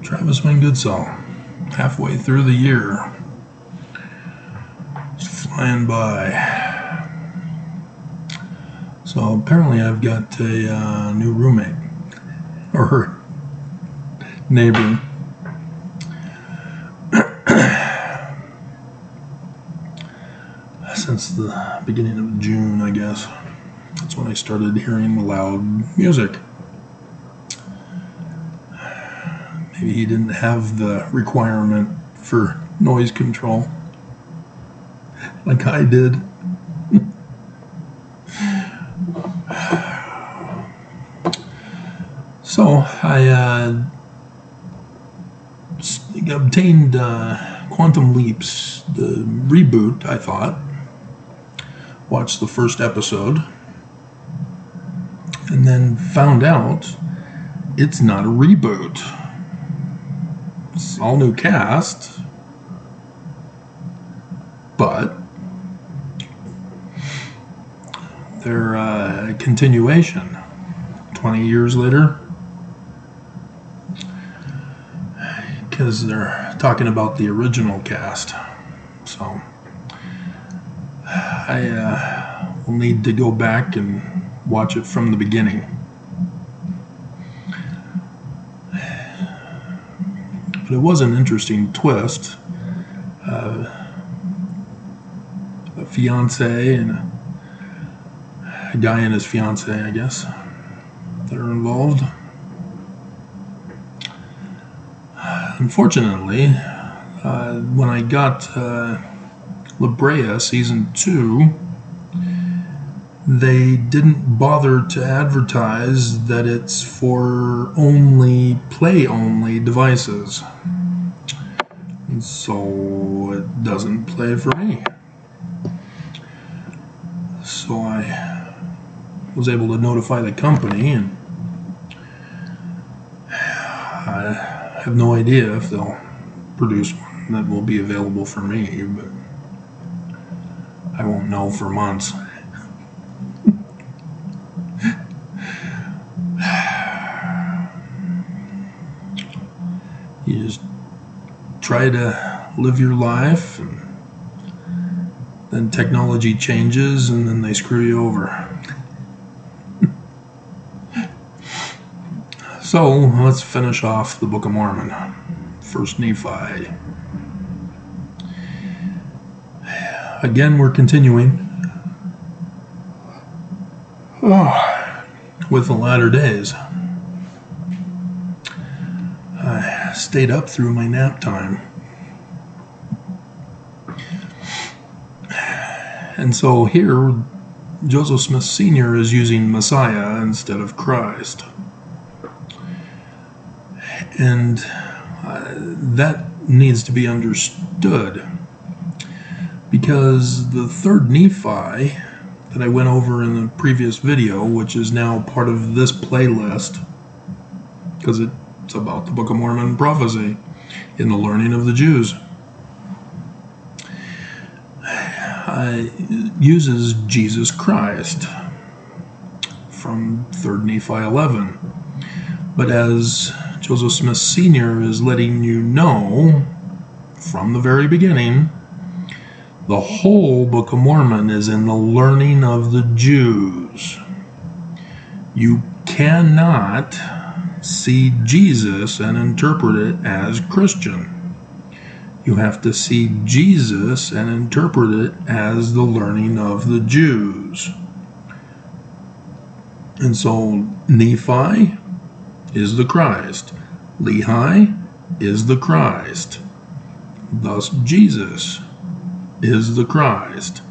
Travis Wayne Goodsell, halfway through the year. It's flying by. So apparently I've got a new roommate, or neighbor. Since the beginning of June, I guess. That's when I started hearing loud music. Maybe he didn't have the requirement for noise control like I did. So I obtained Quantum Leap's the reboot, I thought. Watched the first episode and then found out it's not a reboot. It's all new cast, but they're a continuation 20 years later, because they're talking about the original cast. So I will need to go back and watch it from the beginning. But it was an interesting twist. A fiance and a guy and his fiance, I guess, that are involved. Unfortunately, when I got La Brea Season 2, they didn't bother to advertise that it's for play-only devices. And so it doesn't play for me. So I was able to notify the company, and I have no idea if they'll produce one that will be available for me, but I won't know for months. You just try to live your life, and then technology changes, and then they screw you over. So let's finish off the Book of Mormon, First Nephi. Again, we're continuing with the latter days. I stayed up through my nap time. And so here, Joseph Smith Sr. is using Messiah instead of Christ. And that needs to be understood, because the third Nephi that I went over in the previous video, which is now part of this playlist, because it's about the Book of Mormon prophecy in the learning of the Jews, uses Jesus Christ from 3rd Nephi 11. But as Joseph Smith Sr. is letting you know from the very beginning, the whole Book of Mormon is in the learning of the Jews. You cannot see Jesus and interpret it as Christian. You have to see Jesus and interpret it as the learning of the Jews. And so Nephi is the Christ. Lehi is the Christ. Thus Jesus is the Christ.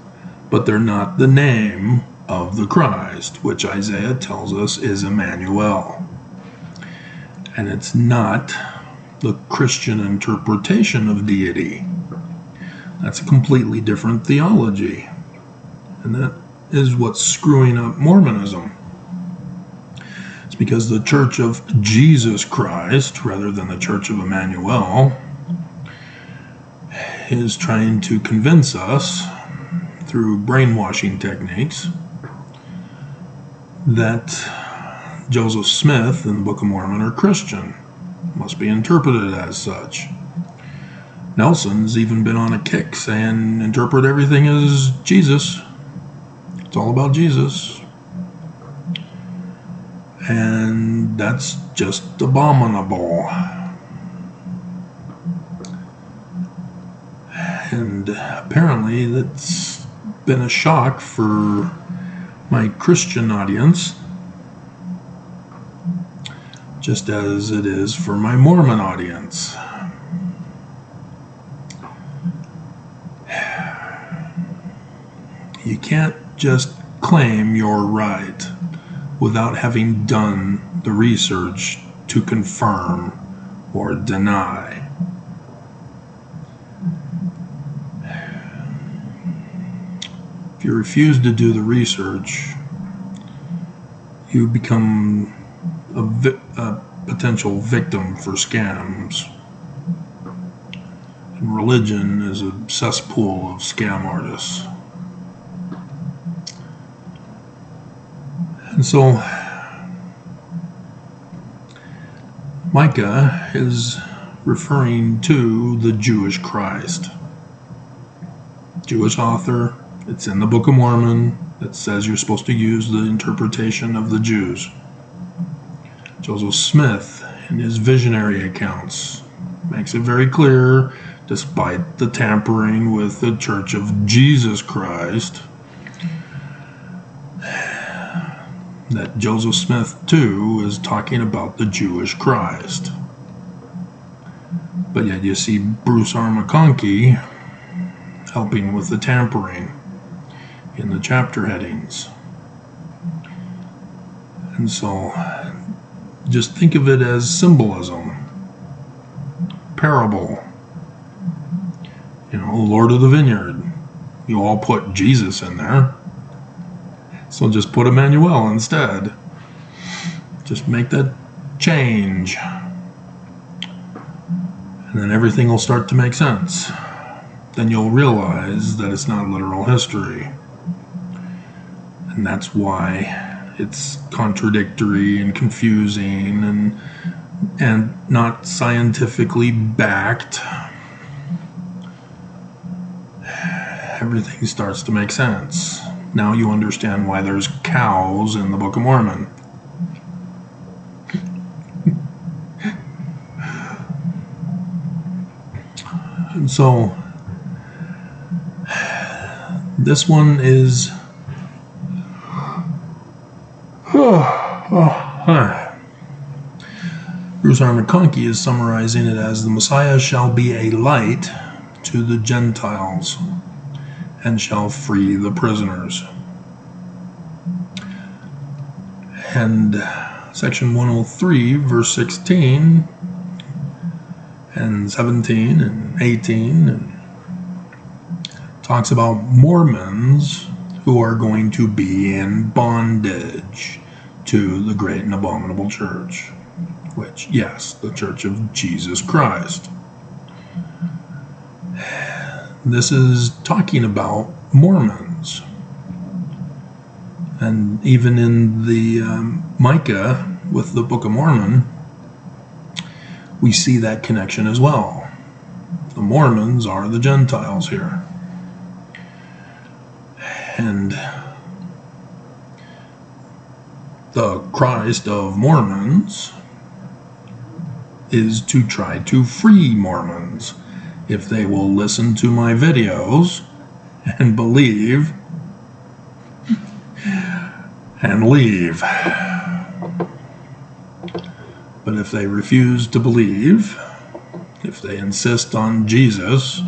But they're not the name of the Christ, which Isaiah tells us is Emmanuel. And it's not the Christian interpretation of deity. That's a completely different theology. And that is what's screwing up Mormonism. It's because the Church of Jesus Christ, rather than the Church of Emmanuel, is trying to convince us through brainwashing techniques that Joseph Smith and the Book of Mormon are Christian. must be interpreted as such. Nelson's even been on a kick saying interpret everything as Jesus. It's all about Jesus. And that's just abominable. And apparently that's been a shock for my Christian audience, just as it is for my Mormon audience. You can't just claim you're right without having done the research to confirm or deny. If you refuse to do the research, you become a potential victim for scams. And religion is a cesspool of scam artists. And so Micah is referring to the Jewish Christ. Jewish author. It's in the Book of Mormon. It says you're supposed to use the interpretation of the Jews. Joseph Smith, in his visionary accounts, makes it very clear, despite the tampering with the Church of Jesus Christ, that Joseph Smith, too, is talking about the Jewish Christ. But yet you see Bruce R. McConkie helping with the tampering in the chapter headings. And so just think of it as symbolism, parable. You know, Lord of the Vineyard. You all put Jesus in there. So just put Emmanuel instead. Just make that change. And then everything will start to make sense. Then you'll realize that it's not literal history. And that's why it's contradictory and confusing and not scientifically backed. Everything starts to make sense. Now you understand why there's cows in the Book of Mormon. And so this one is Bruce R. McConkie is summarizing it as the Messiah shall be a light to the Gentiles and shall free the prisoners. And section 103, verse 16 and 17 and 18 and talks about Mormons who are going to be in bondage to the great and abominable church, which, yes, the Church of Jesus Christ. This is talking about Mormons. And even in the Micah with the Book of Mormon, we see that connection as well. The Mormons are the Gentiles here. And the Christ of Mormons is to try to free Mormons if they will listen to my videos and believe and leave. But if they refuse to believe, if they insist on Jesus,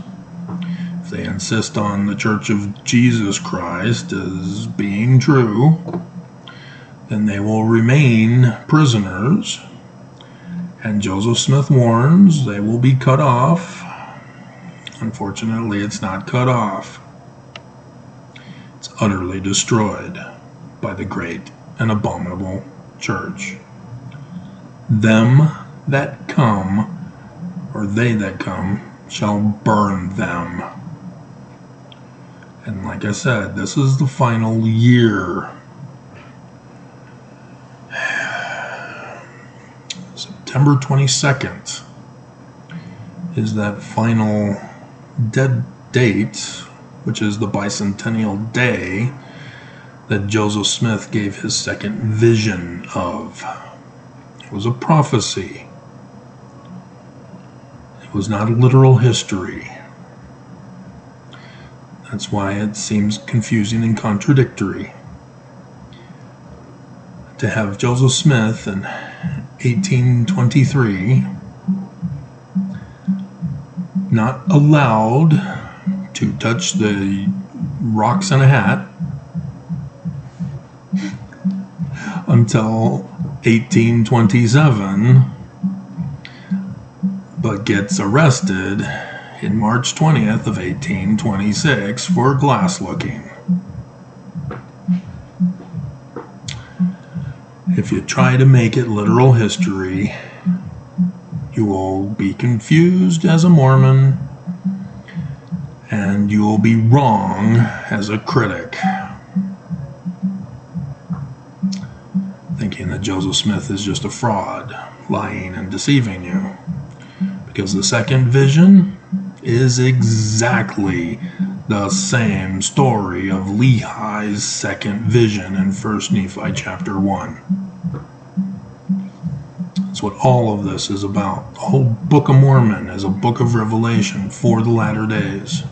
if they insist on the Church of Jesus Christ as being true, then they will remain prisoners. And Joseph Smith warns they will be cut off. Unfortunately, it's not cut off. It's utterly destroyed by the great and abominable church. Them that come, or they that come, shall burn them. And like I said, this is the final year. September 22nd is that final dead date, which is the bicentennial day that Joseph Smith gave his second vision of. It was a prophecy. It was not literal history. That's why it seems confusing and contradictory. To have Joseph Smith in 1823 not allowed to touch the rocks in a hat until 1827, but gets arrested in March 20th of 1826 for glass looking. If you try to make it literal history, you will be confused as a Mormon, and you will be wrong as a critic, thinking that Joseph Smith is just a fraud, lying and deceiving you. Because the second vision is exactly the same story of Lehi's second vision in 1 Nephi chapter 1. That's what all of this is about. The whole Book of Mormon is a book of revelation for the latter days.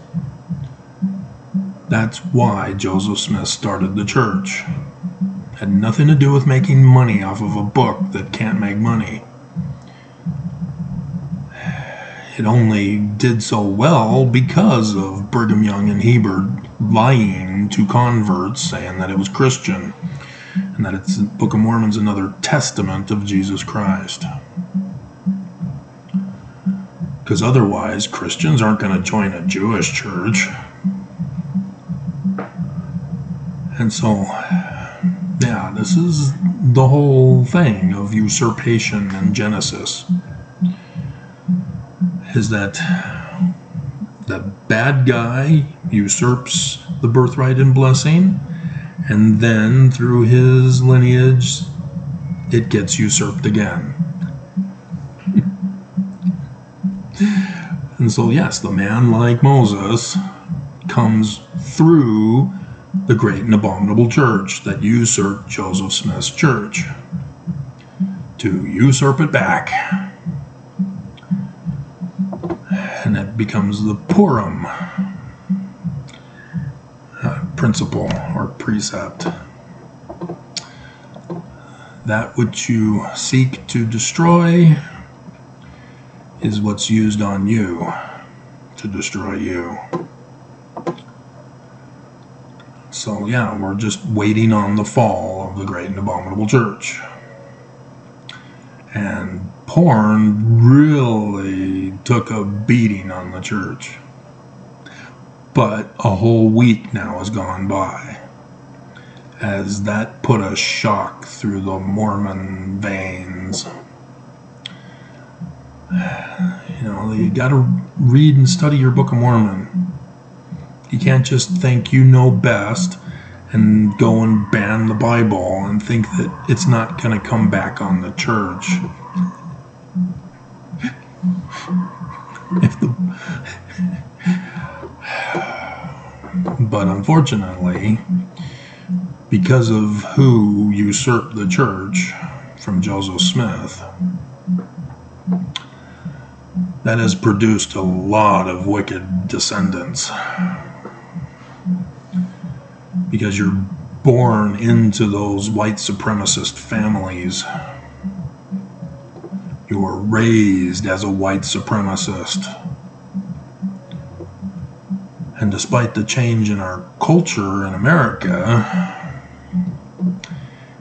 That's why Joseph Smith started the church. Had nothing to do with making money off of a book that can't make money. It only did so well because of Brigham Young and Hebert lying to converts, saying that it was Christian, and that it's the Book of Mormon's another testament of Jesus Christ. Because otherwise, Christians aren't going to join a Jewish church. And so, yeah, this is the whole thing of usurpation in Genesis. Is that the bad guy usurps the birthright and blessing, and then through his lineage it gets usurped again. And so yes, the man like Moses comes through the great and abominable church that usurped Joseph Smith's church to usurp it back. And it becomes the Purim principle or precept. That which you seek to destroy is what's used on you to destroy you. So yeah, we're just waiting on the fall of the great and abominable church. And porn really took a beating on the church. But a whole week now has gone by, as that put a shock through the Mormon veins. You know, you got to read and study your Book of Mormon. You can't just think you know best and go and ban the Bible and think that it's not going to come back on the church. But unfortunately, because of who usurped the church from Joseph Smith, that has produced a lot of wicked descendants. Because you're born into those white supremacist families. You were raised as a white supremacist. And despite the change in our culture in America,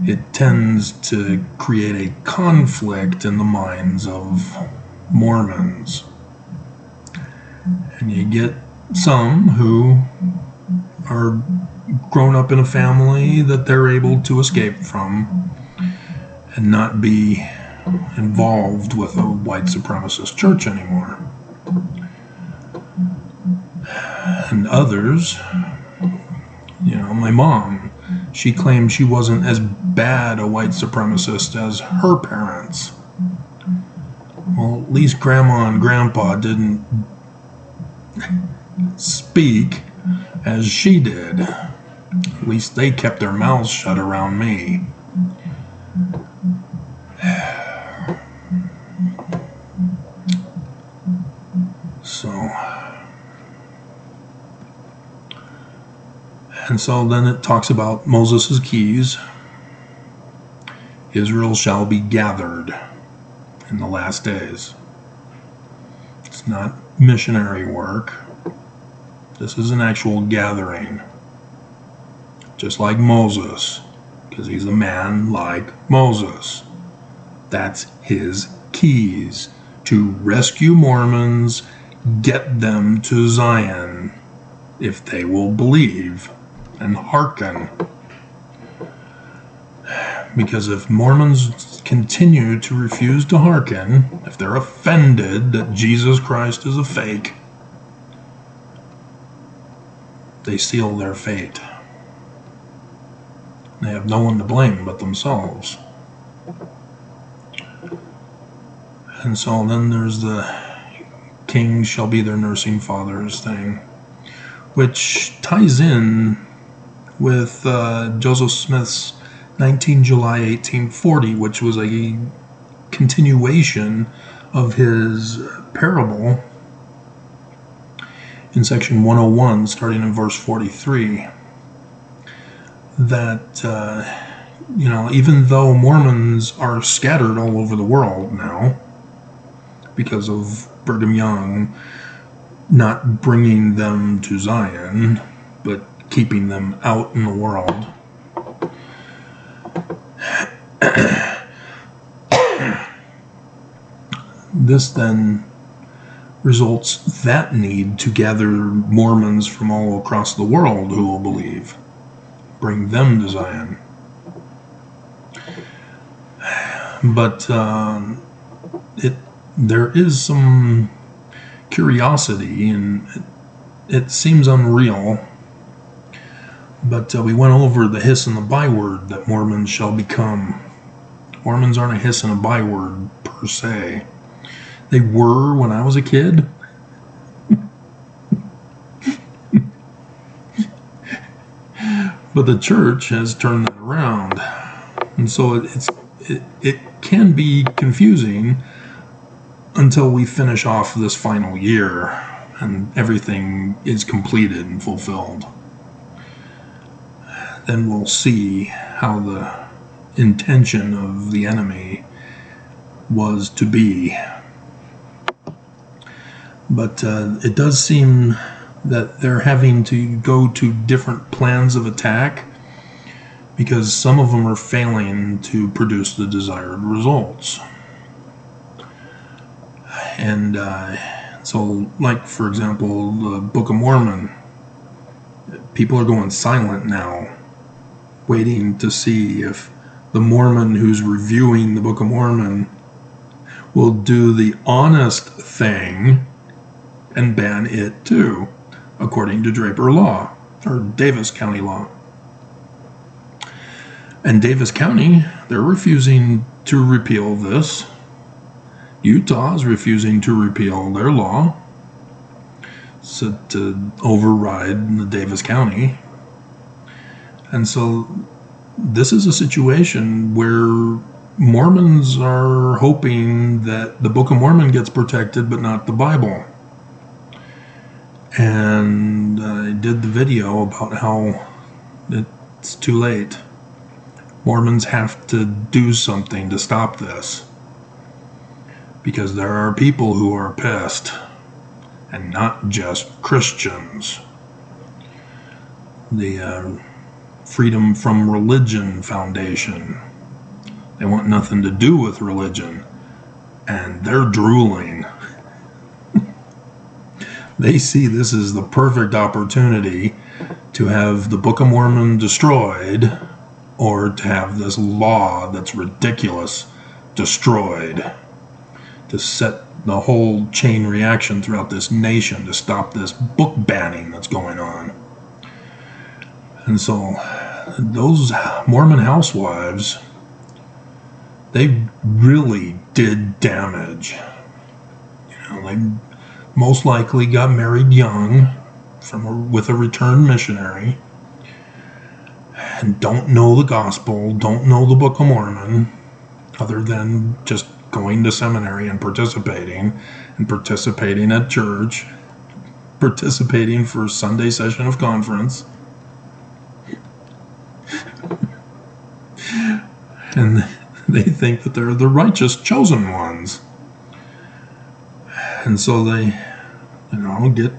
it tends to create a conflict in the minds of Mormons. And you get some who are grown up in a family that they're able to escape from and not be involved with a white supremacist church anymore. And others, you know, my mom, she claimed she wasn't as bad a white supremacist as her parents. least Grandma and Grandpa didn't speak as she did. At least they kept their mouths shut around me. And so then it talks about Moses' keys. Israel shall be gathered in the last days. It's not missionary work. This is an actual gathering. Just like Moses, because he's a man like Moses. That's his keys to rescue Mormons, get them to Zion if they will believe and hearken. Because if Mormons continue to refuse to hearken, if they're offended that Jesus Christ is a fake, they seal their fate. They have no one to blame but themselves. And so then there's the kings shall be their nursing fathers thing, which ties in with Joseph Smith's 19 July 1840, which was a continuation of his parable in section 101, starting in verse 43, that, even though Mormons are scattered all over the world now, because of Brigham Young not bringing them to Zion, but keeping them out in the world. This then results that need to gather Mormons from all across the world who will believe, bring them to Zion. But there is some curiosity, and it seems unreal. But we went over the hiss and the byword that Mormons shall become. Mormons aren't a hiss and a byword per se. They were when I was a kid. But the church has turned that around. And so it can be confusing until we finish off this final year and everything is completed and fulfilled. Then we'll see how the intention of the enemy was to be. But it does seem that they're having to go to different plans of attack because some of them are failing to produce the desired results. And so, like, for example, the Book of Mormon, people are going silent now, waiting to see if the Mormon who's reviewing the Book of Mormon will do the honest thing and ban it too, according to Draper law, or Davis County law. And Davis County, they're refusing to repeal this. Utah is refusing to repeal their law, so to override the Davis County. And so this is a situation where Mormons are hoping that the Book of Mormon gets protected, but not the Bible. And I did the video about how it's too late. Mormons have to do something to stop this, because there are people who are pissed, and not just Christians. The Freedom from Religion Foundation, they want nothing to do with religion, and they're drooling. They see this as the perfect opportunity to have the Book of Mormon destroyed, or to have this law that's ridiculous destroyed, to set the whole chain reaction throughout this nation to stop this book banning that's going on. And so those Mormon housewives, they really did damage. They most likely got married young with a returned missionary, and don't know the gospel, don't know the Book of Mormon, other than just going to seminary and participating at church, participating for Sunday session of conference. And they think that they're the righteous chosen ones. And so they, get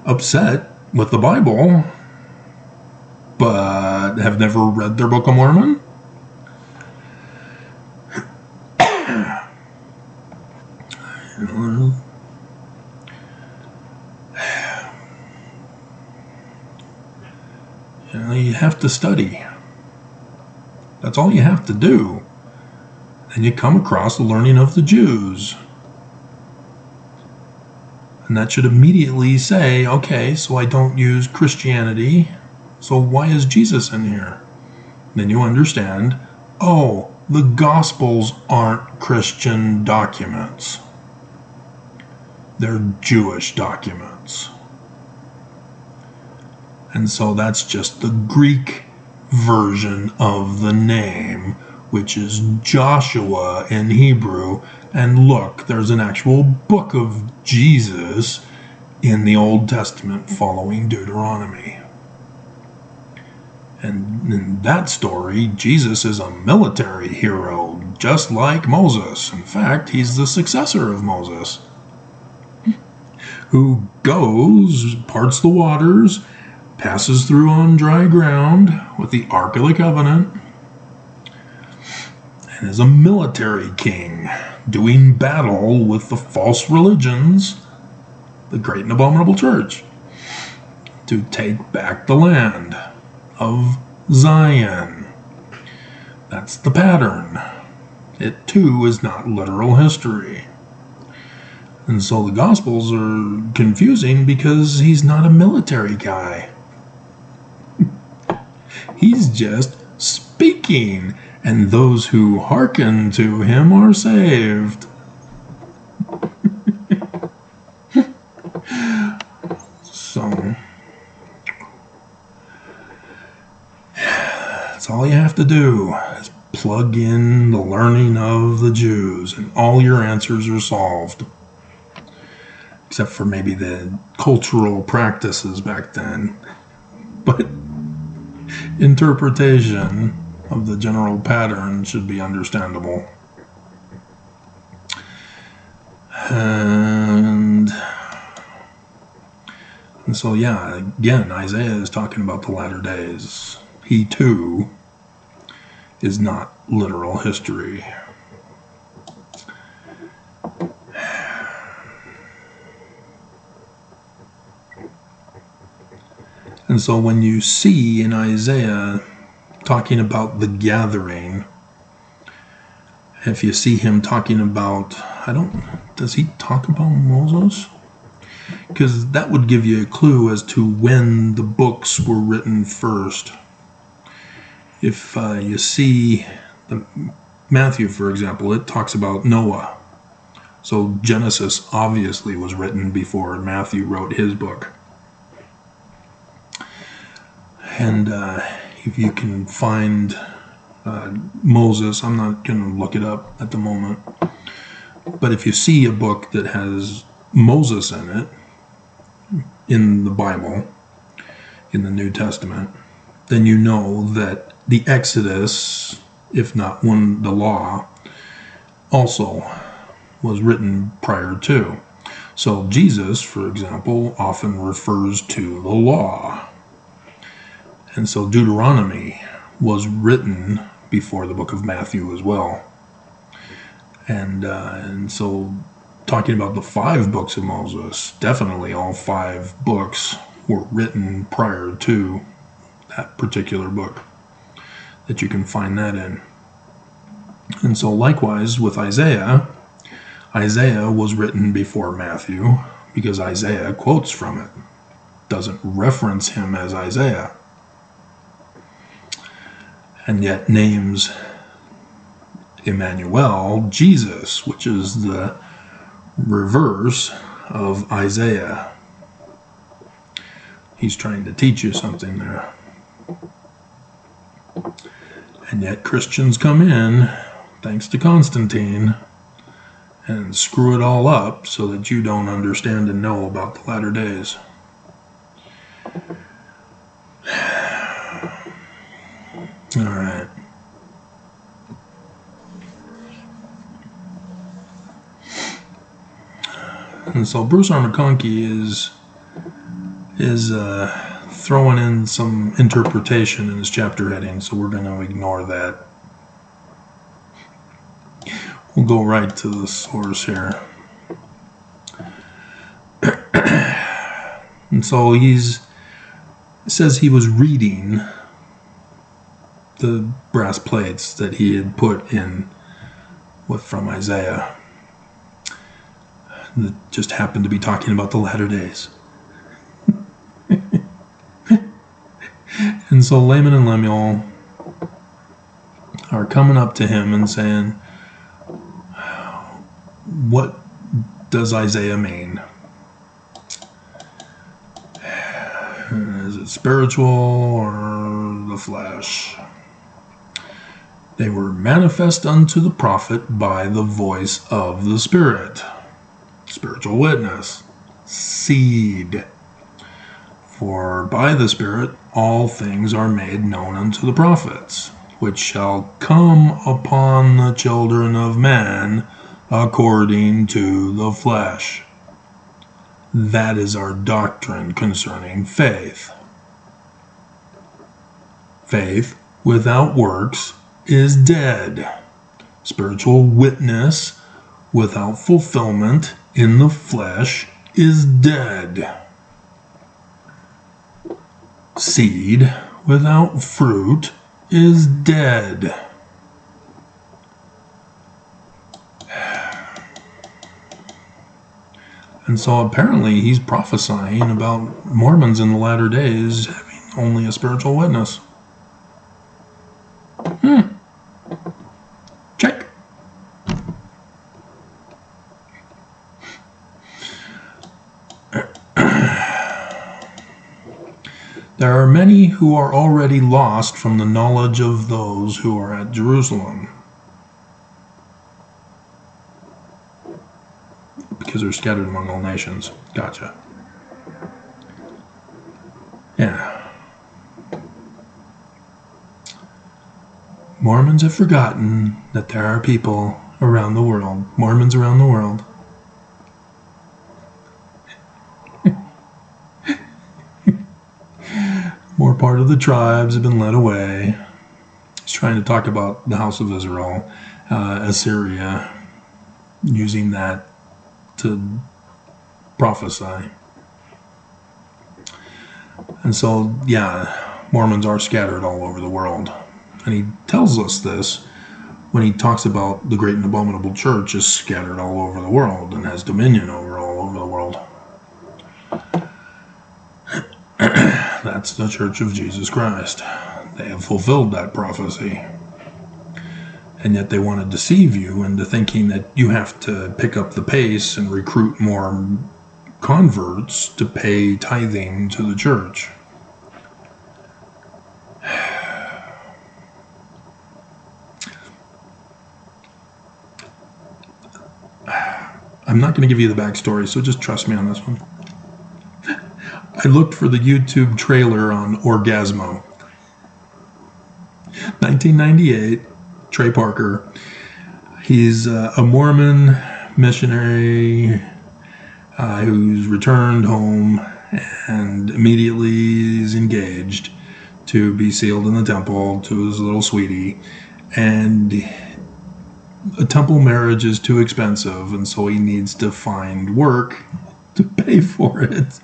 upset with the Bible, but have never read their Book of Mormon. You have to study. That's all you have to do. And you come across the learning of the Jews. And that should immediately say, okay, so I don't use Christianity, so why is Jesus in here? Then you understand, oh, the Gospels aren't Christian documents. They're Jewish documents. And so that's just the Greek version of the name, which is Joshua in Hebrew. And look, there's an actual book of Jesus in the Old Testament following Deuteronomy. And in that story, Jesus is a military hero, just like Moses. In fact, he's the successor of Moses, who goes, parts the waters, passes through on dry ground with the Ark of the Covenant, and is a military king, doing battle with the false religions, the great and abominable church, to take back the land of Zion. That's the pattern. It too is not literal history. And so the Gospels are confusing because he's not a military guy. He's just speaking, and those who hearken to him are saved. So, that's all you have to do is plug in the learning of the Jews, and all your answers are solved. Except for maybe the cultural practices back then. But interpretation of the general pattern should be understandable. And so, yeah, again, Isaiah is talking about the latter days. He, too, is not literal history. And so when you see in Isaiah talking about the gathering, if you see him talking about, does he talk about Moses? Because that would give you a clue as to when the books were written first. If you see Matthew, for example, it talks about Noah. So Genesis obviously was written before Matthew wrote his book. And if you can find Moses, I'm not going to look it up at the moment, but if you see a book that has Moses in it, in the Bible, in the New Testament, then you know that the Exodus, if not the law, also was written prior to. So Jesus, for example, often refers to the law. And so Deuteronomy was written before the book of Matthew as well. And so talking about the 5 books of Moses, definitely all 5 books were written prior to that particular book, that you can find that in. And so likewise with Isaiah was written before Matthew because Isaiah quotes from it, doesn't reference him as Isaiah. And yet names Emmanuel Jesus, which is the reverse of Isaiah. He's trying to teach you something there. And yet Christians come in, thanks to Constantine, and screw it all up so that you don't understand and know about the latter days. All right. And so Bruce R. McConkie is throwing in some interpretation in his chapter heading, so we're going to ignore that. We'll go right to the source here. And so it says he was reading the brass plates that he had put in from Isaiah that just happened to be talking about the latter days. And so Laman and Lemuel are coming up to him and saying, what does Isaiah mean? Is it spiritual or the flesh? They were manifest unto the prophet by the voice of the Spirit. Spiritual witness. Seed. For by the Spirit all things are made known unto the prophets, which shall come upon the children of men according to the flesh. That is our doctrine concerning faith. Faith without works is dead. Spiritual witness without fulfillment in the flesh is dead. Seed without fruit is dead. And so apparently he's prophesying about Mormons in the latter days having only a spiritual witness. Check. There are many who are already lost from the knowledge of those who are at Jerusalem, because they're scattered among all nations. Gotcha. Yeah. Mormons have forgotten that there are people around the world, Mormons around the world, more part of the tribes have been led away. He's trying to talk about the house of Israel, Assyria, using that to prophesy. And so, yeah, Mormons are scattered all over the world. And he tells us this when he talks about the great and abominable church is scattered all over the world and has dominion over all over the world. That's the Church of Jesus Christ. They have fulfilled that prophecy. And yet they want to deceive you into thinking that you have to pick up the pace and recruit more converts to pay tithing to the church. I'm not going to give you the backstory, so just trust me on this one. I looked for the YouTube trailer on Orgasmo. 1998, Trey Parker. He's a Mormon missionary who's returned home and immediately is engaged to be sealed in the temple to his little sweetie. And a temple marriage is too expensive, and so he needs to find work to pay for it.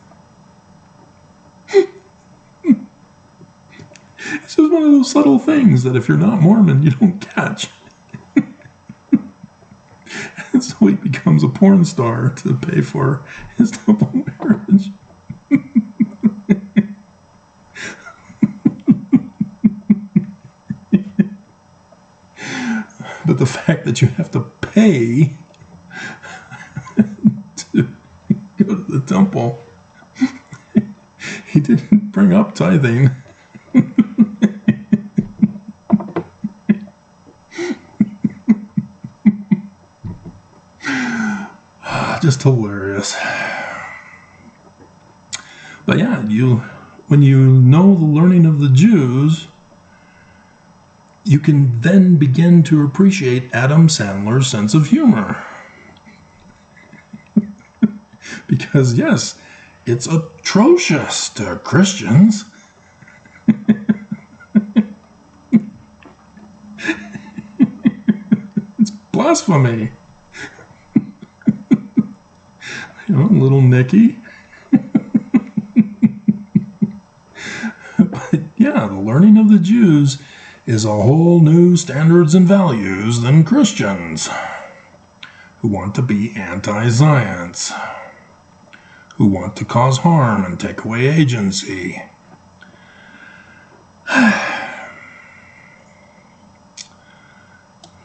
It's just one of those subtle things that if you're not Mormon, you don't catch. And so he becomes a porn star to pay for his temple marriage. But the fact that you have to pay temple. He didn't bring up tithing. Just hilarious. But yeah, when you know the learning of the Jews, you can then begin to appreciate Adam Sandler's sense of humor. Because yes, it's atrocious to Christians. It's blasphemy. Little Nicky. But yeah, the learning of the Jews is a whole new standards and values than Christians who want to be anti-science, who want to cause harm and take away agency.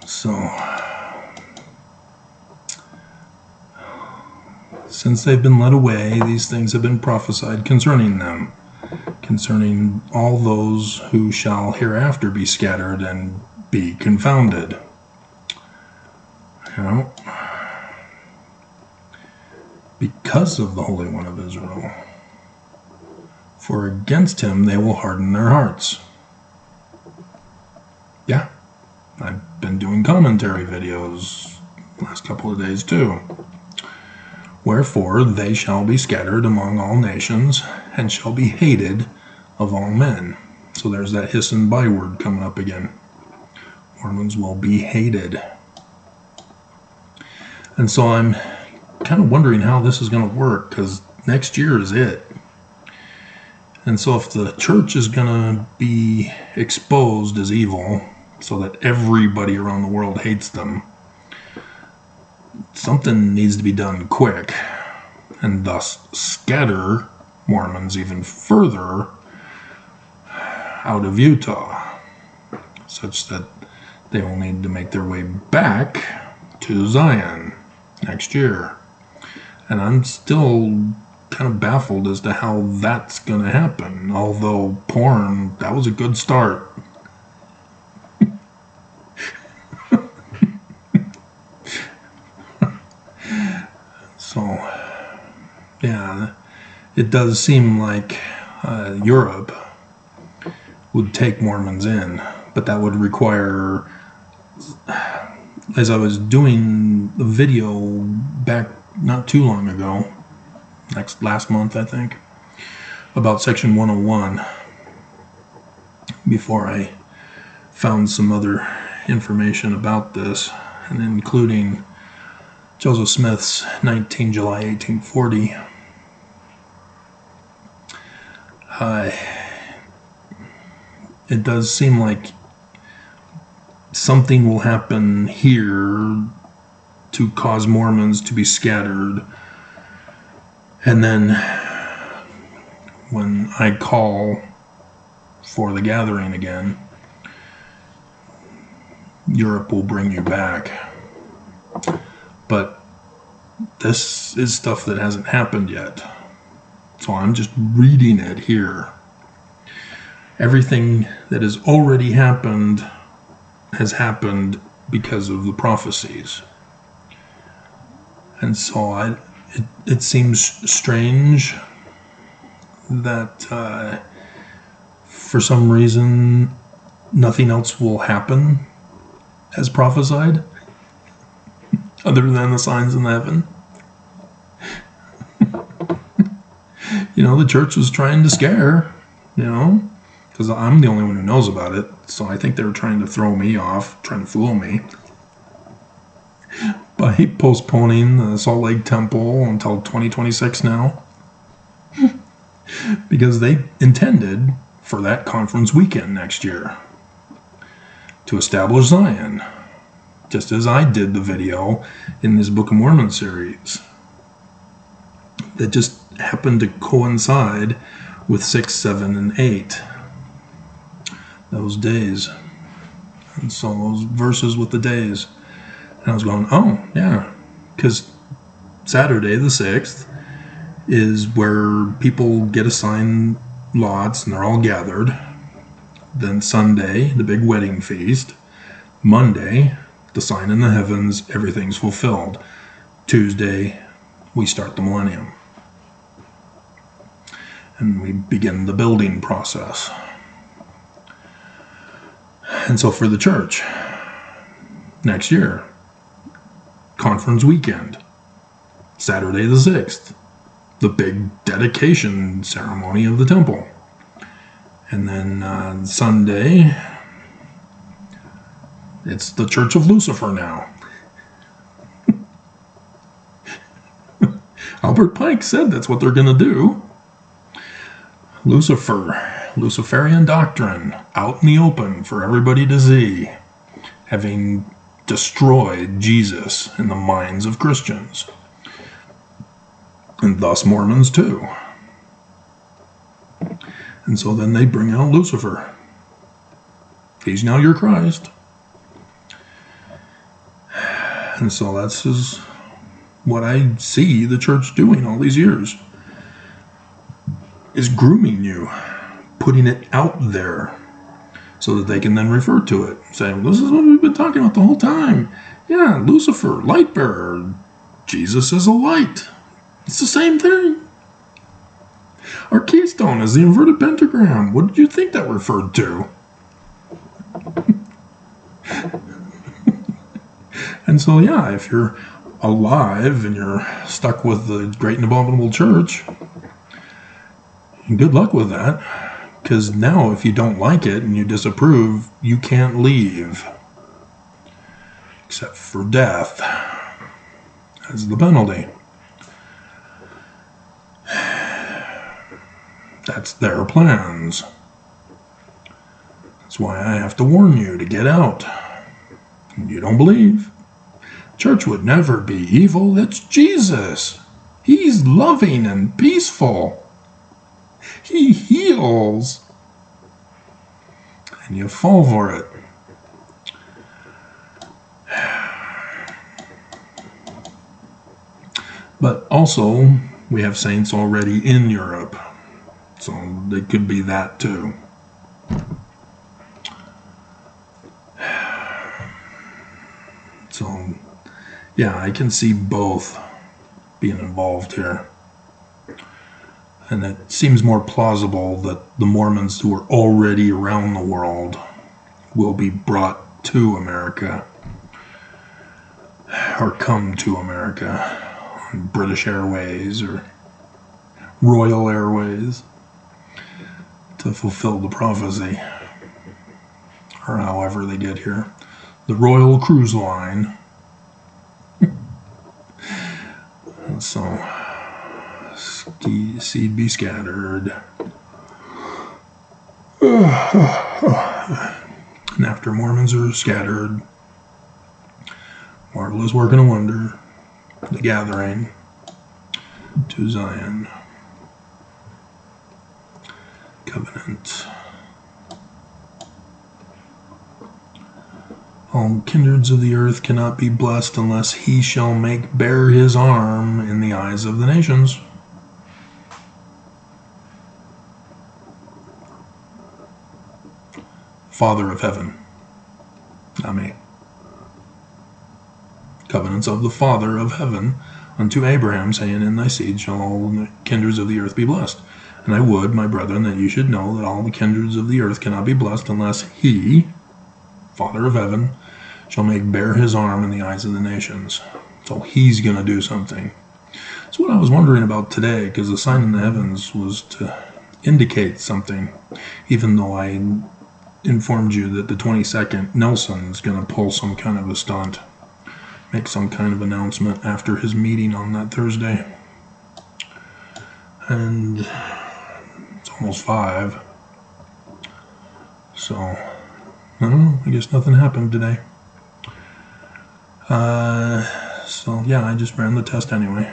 So, since they've been led away, these things have been prophesied concerning them, concerning all those who shall hereafter be scattered and be confounded. Because of the Holy One of Israel. For against him they will harden their hearts. Yeah, I've been doing commentary videos last couple of days too. Wherefore they shall be scattered among all nations, and shall be hated of all men. So there's that hiss and byword coming up again. Mormons will be hated. And so I'm kind of wondering how this is going to work, because next year is it. And so if the church is going to be exposed as evil, so that everybody around the world hates them, something needs to be done quick, and thus scatter Mormons even further out of Utah, such that they will need to make their way back to Zion next year. And I'm still kind of baffled as to how that's going to happen, although porn, that was a good start. So, yeah, it does seem like Europe would take Mormons in, but that would require, as I was doing the video back not too long ago, last month I think, about Section 101, before I found some other information about this, and including Joseph Smith's 19 July 1840. It does seem like something will happen here to cause Mormons to be scattered. And then when I call for the gathering again, Europe will bring you back. But this is stuff that hasn't happened yet. So I'm just reading it here. Everything that has already happened has happened because of the prophecies. And so it seems strange that for some reason nothing else will happen as prophesied, other than the signs in heaven. The church was trying to scare, because I'm the only one who knows about it. So I think they were trying to throw me off, trying to fool me, by postponing the Salt Lake Temple until 2026 now. Because they intended for that conference weekend next year to establish Zion, just as I did the video in this Book of Mormon series. That just happened to coincide with 6, 7, and 8. Those days. And so those verses with the days. And I was going, oh, yeah. Because Saturday the 6th is where people get assigned lots and they're all gathered. Then Sunday, the big wedding feast. Monday, the sign in the heavens, everything's fulfilled. Tuesday, we start the millennium. And we begin the building process. And so for the church, next year, conference weekend, Saturday the 6th, the big dedication ceremony of the temple. And then Sunday, it's the Church of Lucifer now. Albert Pike said that's what they're going to do. Luciferian doctrine, out in the open for everybody to see, having destroyed Jesus in the minds of Christians, and thus Mormons too. And so then they bring out Lucifer. He's now your Christ. And so that's what I see the church doing all these years, is grooming you, putting it out there so that they can then refer to it, saying, this is what we've been talking about the whole time. Yeah, Lucifer, light bearer. Jesus is a light. It's the same thing. Our keystone is the inverted pentagram. What did you think that referred to? And so, yeah, if you're alive and you're stuck with the great and abominable church, good luck with that. Because now if you don't like it and you disapprove, you can't leave. Except for death as the penalty. That's their plans. That's why I have to warn you to get out. You don't believe. Church would never be evil. That's Jesus. He's loving and peaceful. He heals. And you fall for it. But also, we have saints already in Europe. So they could be that too. So, yeah, I can see both being involved here. And it seems more plausible that the Mormons who are already around the world will be brought to America, or come to America on British Airways or Royal Airways to fulfill the prophecy, or however they get here. The Royal Cruise Line. And so, seed be scattered. And after Mormons are scattered, marvelous work and a wonder, the gathering to Zion. Covenant. All kindreds of the earth cannot be blessed unless he shall make bare his arm in the eyes of the nations. Father of heaven, not me. Covenants of the Father of heaven unto Abraham, saying, in thy seed shall all the kindreds of the earth be blessed. And I would, my brethren, that you should know that all the kindreds of the earth cannot be blessed unless he, Father of heaven, shall make bare his arm in the eyes of the nations. So he's going to do something. That's what I was wondering about today, because the sign in the heavens was to indicate something, even though I informed you that the 22nd, Nelson's going to pull some kind of a stunt, make some kind of announcement after his meeting on that Thursday. And it's almost 5. So, I don't know, I guess nothing happened today. So yeah, I just ran the test anyway.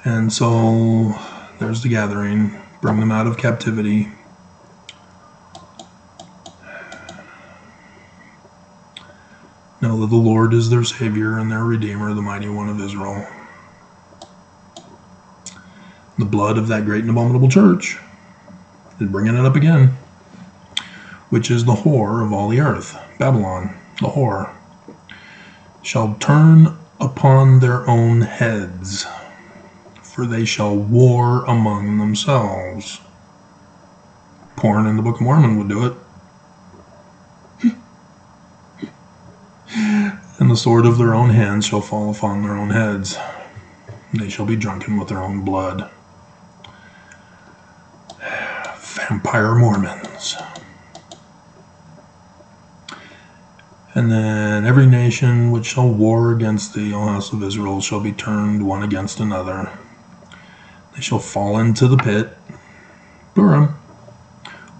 And so, there's the gathering, bring them out of captivity. Know that the Lord is their Savior and their Redeemer, the Mighty One of Israel. The blood of that great and abominable church is bringing it up again, which is the whore of all the earth, Babylon, the whore, shall turn upon their own heads, for they shall war among themselves. Porn in the Book of Mormon would do it. And the sword of their own hands shall fall upon their own heads. They shall be drunken with their own blood. Vampire Mormons. And then every nation which shall war against thee, O house of Israel, shall be turned one against another. They shall fall into the pit, Purim,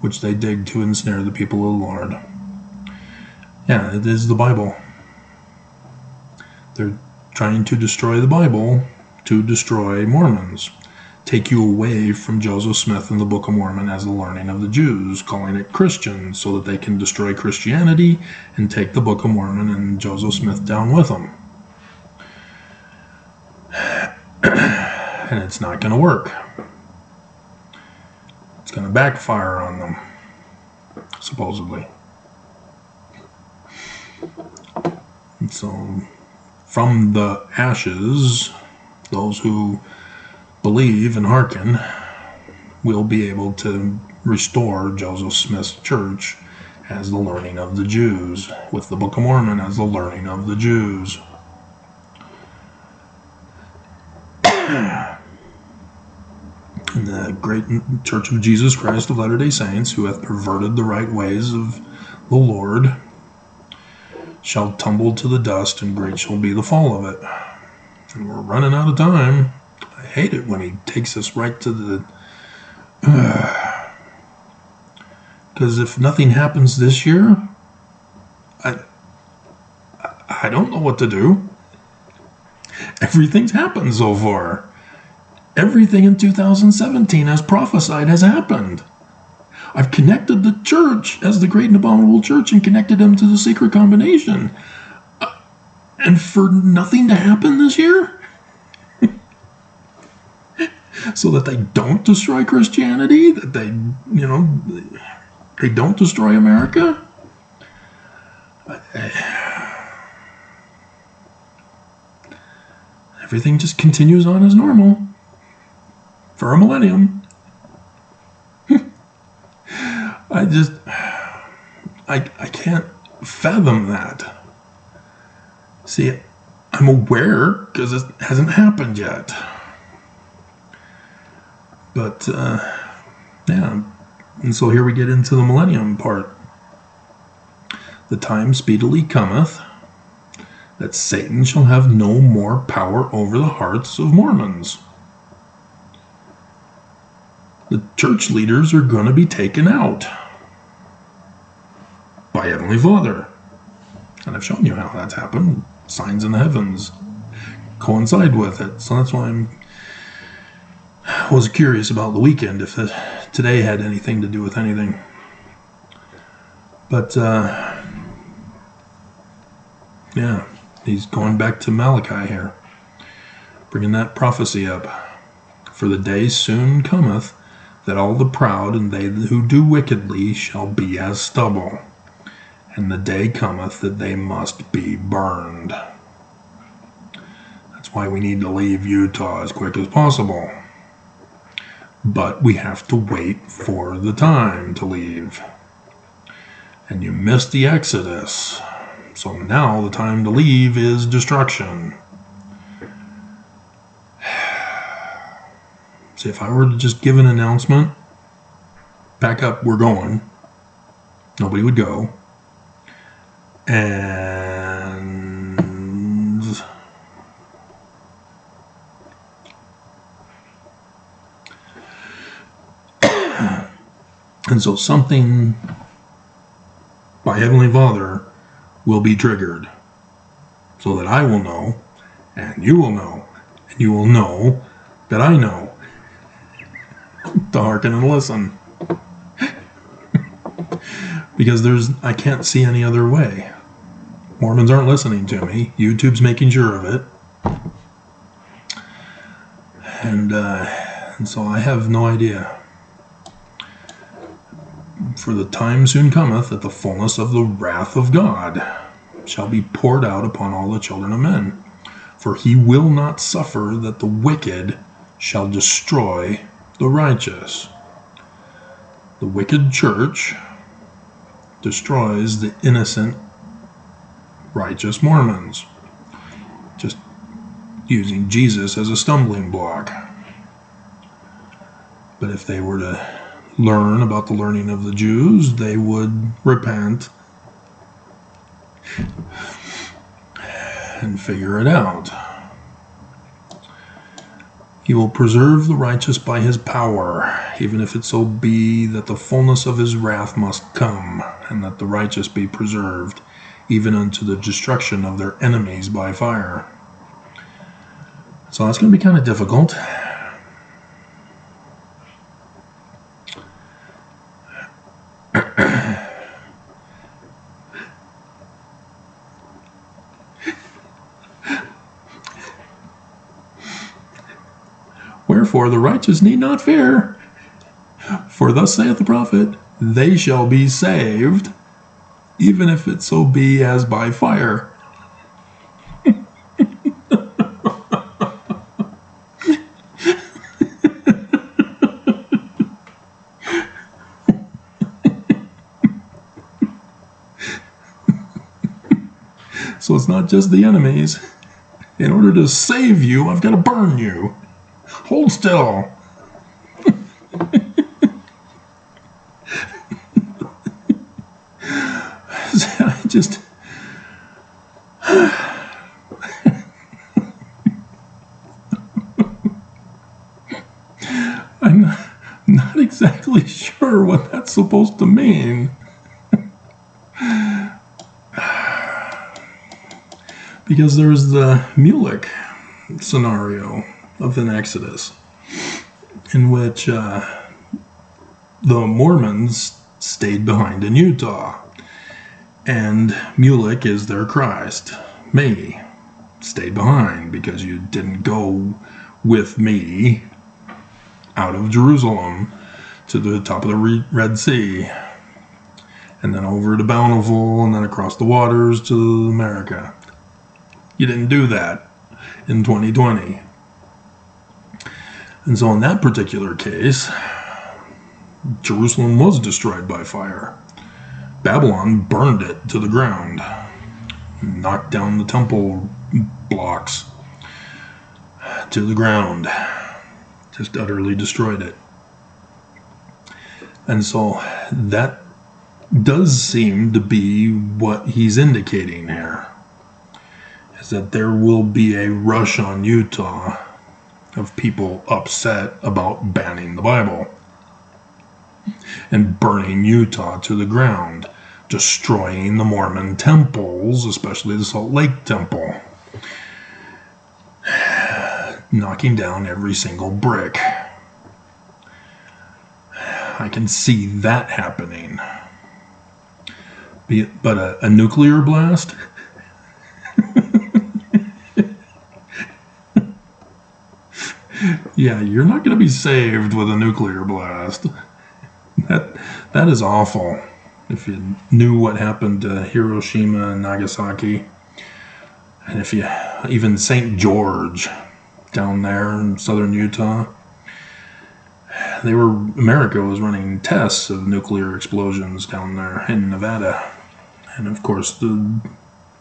which they dig to ensnare the people of the Lord. Yeah, it is the Bible. They're trying to destroy the Bible to destroy Mormons. Take you away from Joseph Smith and the Book of Mormon as the learning of the Jews, calling it Christian, so that they can destroy Christianity and take the Book of Mormon and Joseph Smith down with them. And it's not going to work. It's going to backfire on them, supposedly. And so, from the ashes, those who believe and hearken will be able to restore Joseph Smith's church as the learning of the Jews, with the Book of Mormon as the learning of the Jews. And the great Church of Jesus Christ of Latter-day Saints, who hath perverted the right ways of the Lord, shall tumble to the dust, and great shall be the fall of it. And we're running out of time. I hate it when he takes us right to the... Because if nothing happens this year, I don't know what to do. Everything's happened so far. Everything in 2017 as prophesied has happened. I've connected the church as the great and abominable church and connected them to the secret combination. And for nothing to happen this year? So that they don't destroy Christianity? That they, they don't destroy America? Everything just continues on as normal. For a millennium. I can't fathom that. See, I'm aware because it hasn't happened yet. But, yeah. And so here we get into the millennium part. The time speedily cometh that Satan shall have no more power over the hearts of Mormons. The church leaders are going to be taken out by Heavenly Father. And I've shown you how that's happened. Signs in the heavens coincide with it. So that's why I was curious about the weekend, if today had anything to do with anything. But, yeah, he's going back to Malachi here, bringing that prophecy up. For the day soon cometh, that all the proud and they who do wickedly shall be as stubble, and the day cometh that they must be burned. That's why we need to leave Utah as quick as possible. But we have to wait for the time to leave. And you missed the Exodus. So now the time to leave is destruction. See, if I were to just give an announcement, pack up, we're going, nobody would go. And so something by Heavenly Father will be triggered so that I will know, and you will know, and you will know that I know to hearken and listen. Because I can't see any other way. Mormons aren't listening to me. YouTube's making sure of it. And And so I have no idea. For the time soon cometh that the fullness of the wrath of God shall be poured out upon all the children of men. For he will not suffer that the wicked shall destroy the righteous. The wicked church destroys the innocent, righteous Mormons, just using Jesus as a stumbling block. But if they were to learn about the learning of the Jews, they would repent and figure it out. He will preserve the righteous by his power, even if it so be that the fullness of his wrath must come, and that the righteous be preserved, even unto the destruction of their enemies by fire. So that's going to be kind of difficult. Wherefore the righteous need not fear, for thus saith the prophet, they shall be saved, even if it so be as by fire. So it's not just the enemies. In order to save you, I've got to burn you. Hold still. I just... I'm not exactly sure what that's supposed to mean. Because there's the Mulek scenario of an Exodus, in which the Mormons stayed behind in Utah, and Mulek is their Christ. Me stayed behind because you didn't go with me out of Jerusalem to the top of the Red Sea, and then over to Bountiful, and then across the waters to America. You didn't do that in 2020. And so in that particular case, Jerusalem was destroyed by fire. Babylon burned it to the ground, knocked down the temple blocks to the ground, just utterly destroyed it. And so that does seem to be what he's indicating here, is that there will be a rush on Utah of people upset about banning the Bible and burning Utah to the ground, destroying the Mormon temples, especially the Salt Lake Temple, knocking down every single brick. I can see that happening. But a nuclear blast? Yeah, you're not going to be saved with a nuclear blast. That is awful. If you knew what happened to Hiroshima and Nagasaki, and if you even St. George down there in southern Utah, America was running tests of nuclear explosions down there in Nevada, and of course the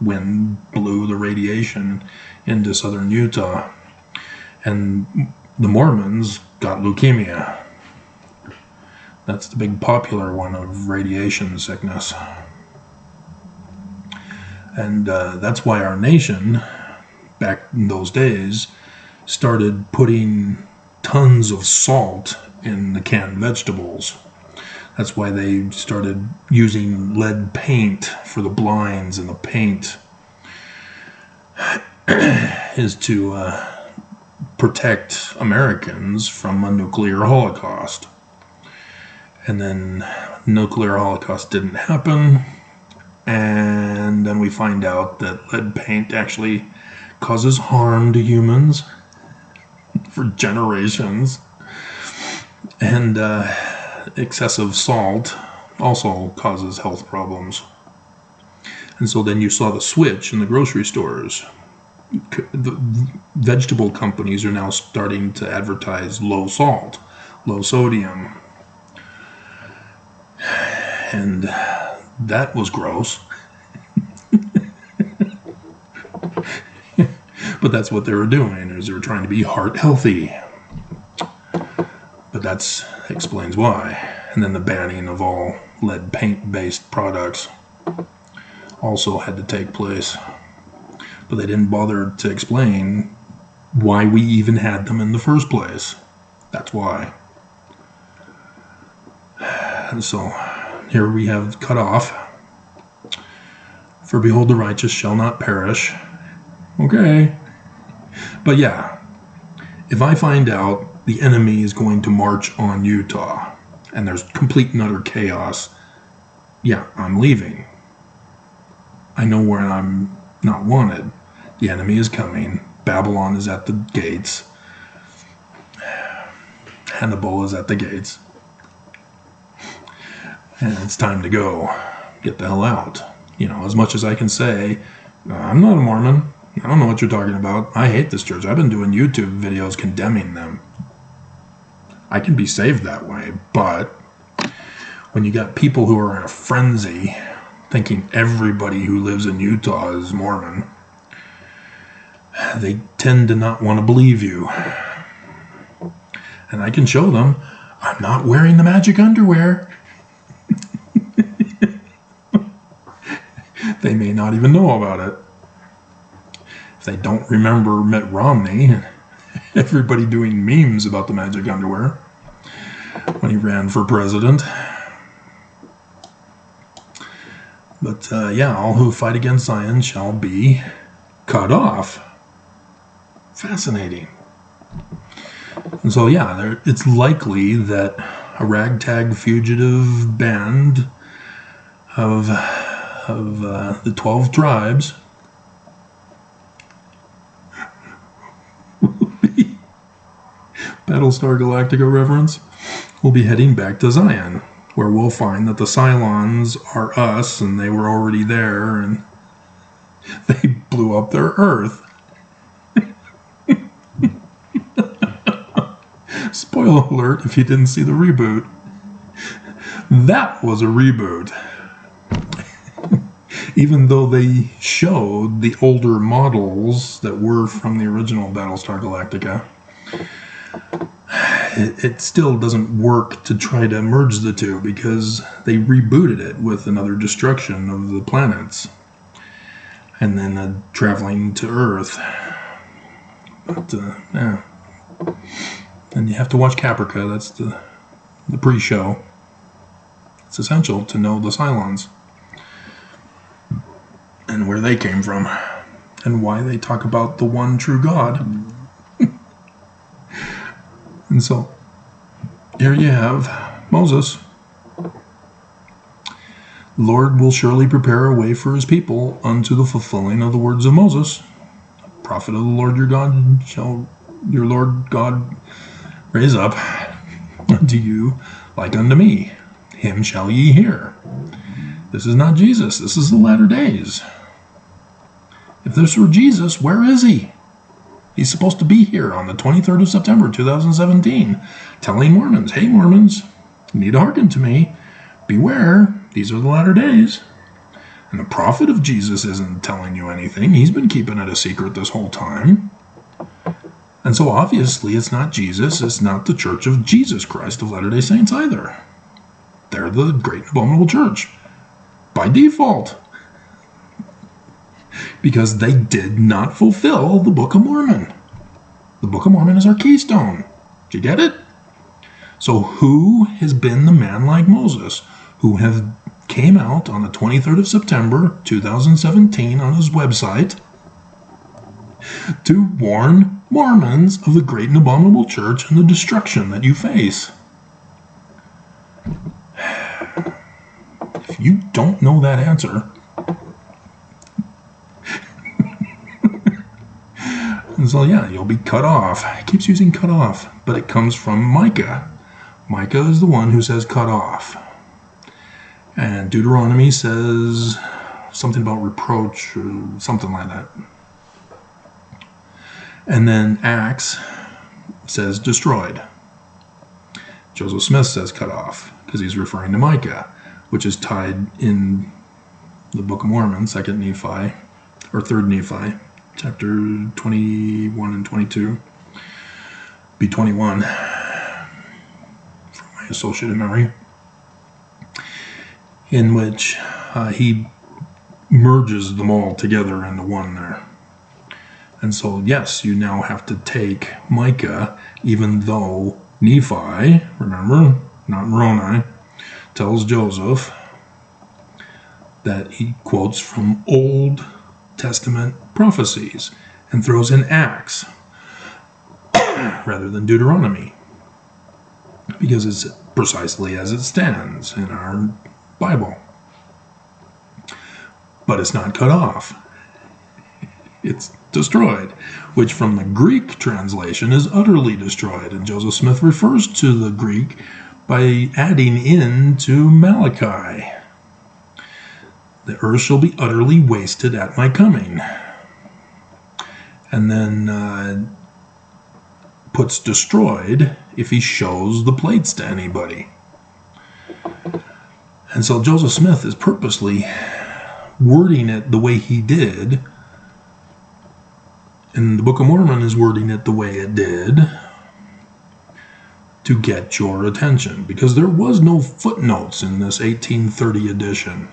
wind blew the radiation into southern Utah, and the Mormons got leukemia. That's the big popular one of radiation sickness. And that's why our nation, back in those days, started putting tons of salt in the canned vegetables. That's why they started using lead paint for the blinds, and the paint is to protect Americans from a nuclear holocaust. And then nuclear holocaust didn't happen, and then we find out that lead paint actually causes harm to humans for generations. And excessive salt also causes health problems. And so then you saw the switch in the grocery stores. The vegetable companies are now starting to advertise low salt, low sodium. And that was gross. But that's what they were doing, is they were trying to be heart healthy. But that explains why. And then the banning of all lead paint-based products also had to take place. But they didn't bother to explain why we even had them in the first place. That's why. And so here we have cut off. For behold, the righteous shall not perish. Okay. But yeah, if I find out the enemy is going to march on Utah and there's complete and utter chaos, yeah, I'm leaving. I know where I'm not wanted. The enemy is coming. Babylon is at the gates. Hannibal is at the gates. And it's time to go. Get the hell out. You know, as much as I can say, I'm not a Mormon. I don't know what you're talking about. I hate this church. I've been doing YouTube videos condemning them. I can be saved that way, but when you got people who are in a frenzy thinking everybody who lives in Utah is Mormon, they tend to not want to believe you. And I can show them I'm not wearing the magic underwear. They may not even know about it. If they don't remember Mitt Romney and everybody doing memes about the magic underwear when he ran for president. But yeah, all who fight against Zion shall be cut off. Fascinating. And so yeah, it's likely that a ragtag fugitive band of the 12 tribes Battlestar Galactica reference, will be heading back to Zion, where we'll find that the Cylons are us and they were already there and they blew up their Earth. Spoiler alert if you didn't see the reboot. That was a reboot. Even though they showed the older models that were from the original Battlestar Galactica, it still doesn't work to try to merge the two because they rebooted it with another destruction of the planets and then traveling to Earth. But, yeah. And you have to watch Caprica. That's the pre-show. It's essential to know the Cylons and where they came from and why they talk about the one true God. And so, here you have Moses. The Lord will surely prepare a way for his people unto the fulfilling of the words of Moses. Prophet of the Lord your God shall your Lord God raise up unto you like unto me. Him shall ye hear. This is not Jesus. This is the latter days. If this were Jesus, where is he? He's supposed to be here on the 23rd of September, 2017, telling Mormons, hey Mormons, you need to hearken to me. Beware, these are the latter days. And the prophet of Jesus isn't telling you anything. He's been keeping it a secret this whole time. And so obviously it's not Jesus. It's not the Church of Jesus Christ of Latter-day Saints either. They're the Great Abominable Church. By default. Because they did not fulfill the Book of Mormon. The Book of Mormon is our keystone. Did you get it? So who has been the man like Moses who came out on the 23rd of September 2017 on his website to warn Mormons of the Great and Abominable Church and the destruction that you face? If you don't know that answer, and so yeah, you'll be cut off. It keeps using cut off, but it comes from Micah Micah is the one who says cut off. And Deuteronomy says something about reproach or something like that. And then Acts says destroyed. Joseph Smith says cut off because he's referring to Micah, which is tied in the Book of Mormon, 2nd Nephi, or 3rd Nephi, chapter 21 and 22. Be 21 from my associated memory, in which he merges them all together into one there. And so, yes, you now have to take Micah, even though Nephi, remember, not Moroni, tells Joseph that he quotes from Old Testament prophecies and throws in Acts rather than Deuteronomy, because it's precisely as it stands in our Bible. But it's not cut off. It's destroyed, which from the Greek translation is utterly destroyed. And Joseph Smith refers to the Greek by adding in to Malachi, the earth shall be utterly wasted at my coming. And then puts destroyed if he shows the plates to anybody. And so Joseph Smith is purposely wording it the way he did, and the Book of Mormon is wording it the way it did to get your attention, because there was no footnotes in this 1830 edition.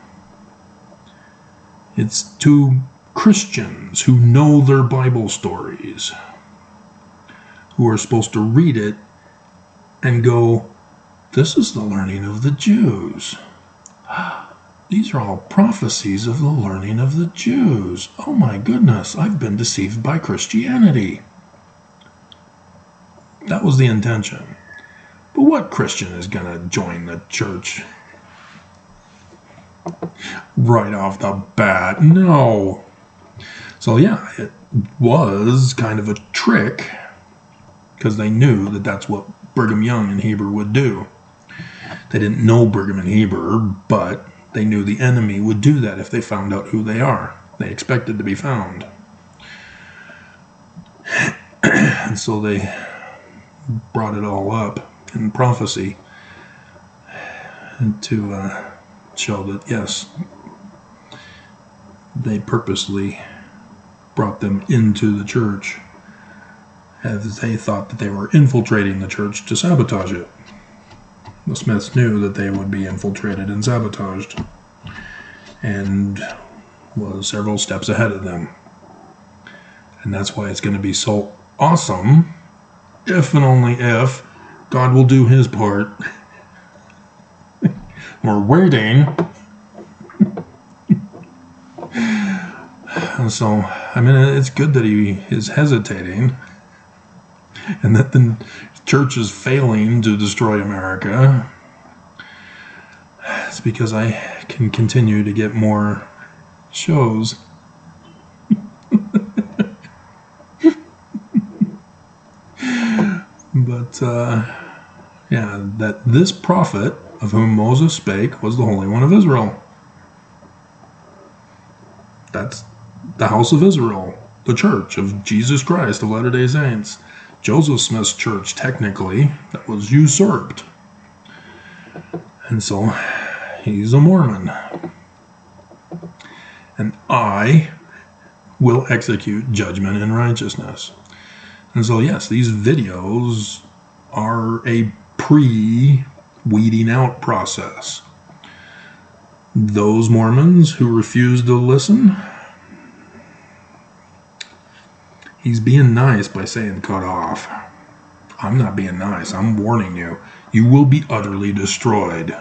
It's to Christians who know their Bible stories, who are supposed to read it and go, this is the learning of the Jews. These are all prophecies of the learning of the Jews. Oh my goodness, I've been deceived by Christianity. That was the intention. But what Christian is going to join the church right off the bat? No. So yeah, it was kind of a trick, because they knew that that's what Brigham Young and Heber would do. They didn't know Brigham and Heber, but they knew the enemy would do that if they found out who they are. They expected to be found. And so they brought it all up in prophecy to show that, yes, they purposely brought them into the church as they thought that they were infiltrating the church to sabotage it. The Smiths knew that they would be infiltrated and sabotaged, and was several steps ahead of them. And that's why it's going to be so awesome, if and only if God will do his part. We're waiting. And so, I mean, it's good that he is hesitating, and that the church is failing to destroy America. It's because I can continue to get more shows. But, yeah, that this prophet of whom Moses spake was the Holy One of Israel. That's the house of Israel, the church of Jesus Christ of Latter-day Saints. Joseph Smith's church, technically, that was usurped. And so, he's a Mormon. And I will execute judgment and righteousness. And so, yes, these videos are a pre-weeding out process. Those Mormons who refuse to listen, he's being nice by saying cut off. I'm not being nice. I'm warning you. You will be utterly destroyed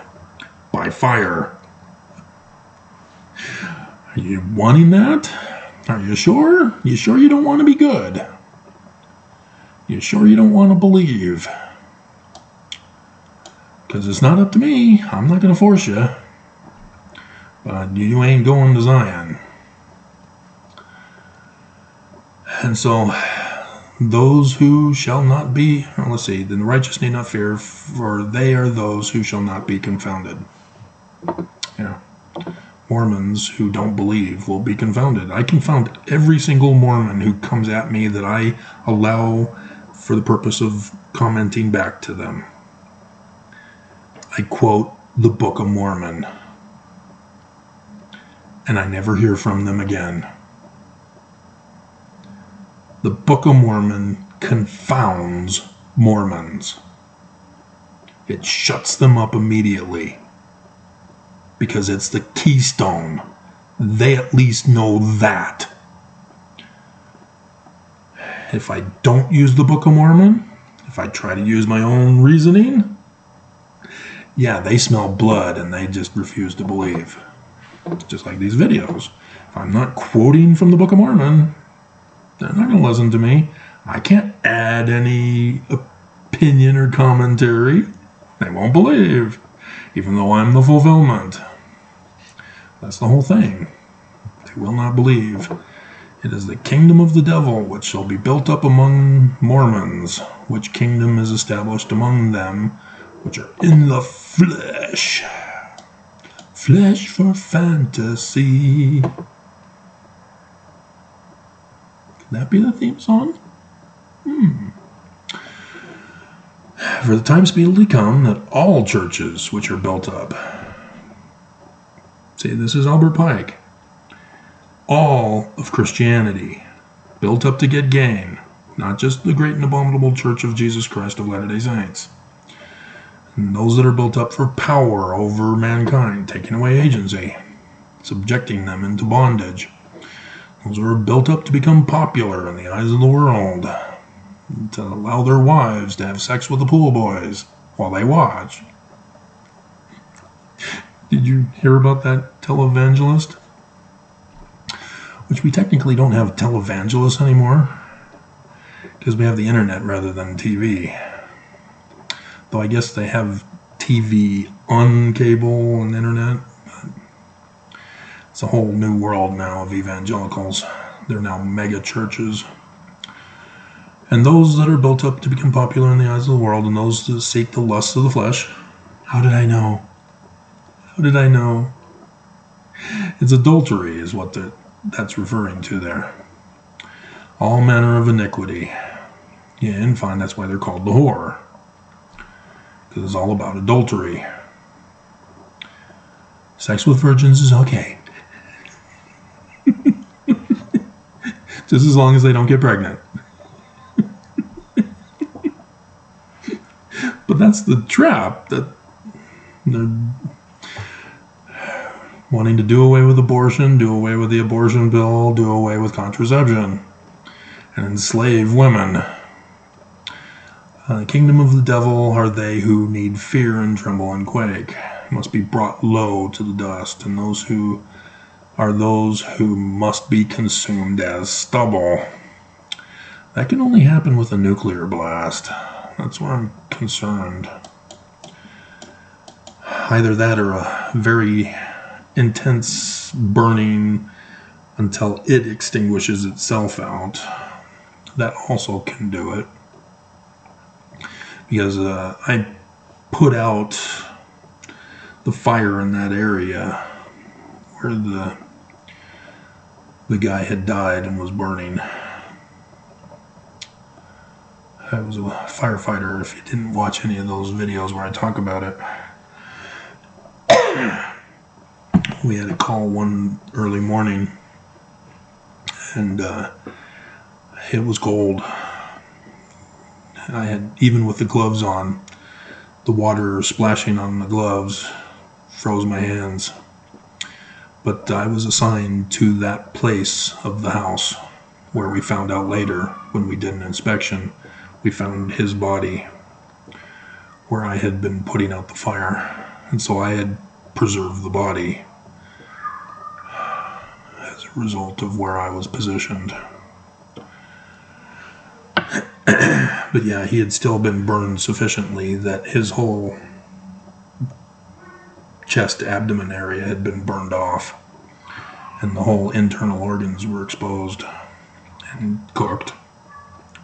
by fire. Are you wanting that? Are you sure? You sure you don't want to be good? You sure you don't want to believe? Because it's not up to me. I'm not going to force you. But you ain't going to Zion. And so those who shall not be, let's see, then the righteous need not fear, for they are those who shall not be confounded. Yeah. Mormons who don't believe will be confounded. I confound every single Mormon who comes at me that I allow for the purpose of commenting back to them. I quote the Book of Mormon, and I never hear from them again. The Book of Mormon confounds Mormons. It shuts them up immediately because it's the keystone. They at least know that. If I don't use the Book of Mormon, if I try to use my own reasoning, yeah, they smell blood and they just refuse to believe. Just like these videos. If I'm not quoting from the Book of Mormon, they're not going to listen to me. I can't add any opinion or commentary. They won't believe, even though I'm the fulfillment. That's the whole thing. They will not believe. It is the kingdom of the devil which shall be built up among Mormons, which kingdom is established among them which are in the flesh. Flesh for fantasy. Could that be the theme song? For the time speedily come that all churches which are built up. See, this is Albert Pike. All of Christianity built up to get gain, not just the great and abominable Church of Jesus Christ of Latter-day Saints. And those that are built up for power over mankind, taking away agency, subjecting them into bondage. Those who are built up to become popular in the eyes of the world, to allow their wives to have sex with the pool boys while they watch. Did you hear about that televangelist? Which we technically don't have televangelists anymore, because we have the internet rather than TV. Though I guess they have TV on cable and internet. But it's a whole new world now of evangelicals. They're now mega churches. And those that are built up to become popular in the eyes of the world, and those that seek the lusts of the flesh. How did I know? How did I know? It's adultery is what that's referring to there. All manner of iniquity. Yeah, and fine, that's why they're called the whore. Because it's all about adultery. Sex with virgins is okay. Just as long as they don't get pregnant. But that's the trap, that they're wanting to do away with abortion, do away with the abortion bill, do away with contraception, and enslave women. The kingdom of the devil are they who need fear and tremble and quake, must be brought low to the dust, and those who are those who must be consumed as stubble. That can only happen with a nuclear blast. That's where I'm concerned. Either that or a very intense burning until it extinguishes itself out. That also can do it. Because I put out the fire in that area where the guy had died and was burning. I was a firefighter, if you didn't watch any of those videos where I talk about it. We had a call one early morning, and it was cold. I had, even with the gloves on, the water splashing on the gloves froze my hands. But I was assigned to that place of the house where we found out later, when we did an inspection, we found his body where I had been putting out the fire. And so I had preserved the body as a result of where I was positioned. But yeah, he had still been burned sufficiently that his whole chest abdomen area had been burned off, and the whole internal organs were exposed and cooked.